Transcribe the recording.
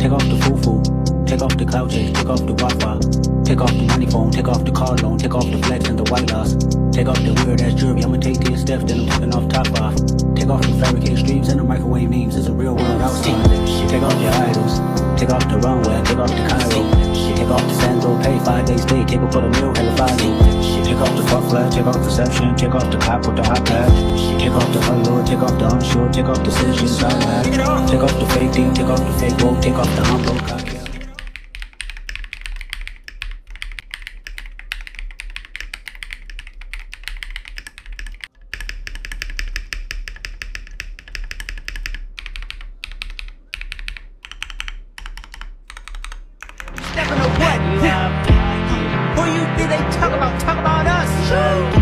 Take off the foo-foo, take off the cloud chase, take off the Wi-Fi. Take off the money phone, take off the car loan, take off the flex and the white loss. Take off the weird ass jewelry, I'ma take 10 steps, then I'm taking off top off. Take off the fabricated streams and the microwave memes, it's a real world outside. Take off your idols, take off the runway, take off the Cairo. Take off the Sandro, pay 5 days stay, take off for the meal, hella value. Take off the fuck flag, take off perception, take off the cop with the hot pad. Take off the allure, take off the unsure, take off the decisions I had. Take off the fake deal, take off the fake woke, take off the humble cock. Stepping on what? Who you think they talk about? Talk about us.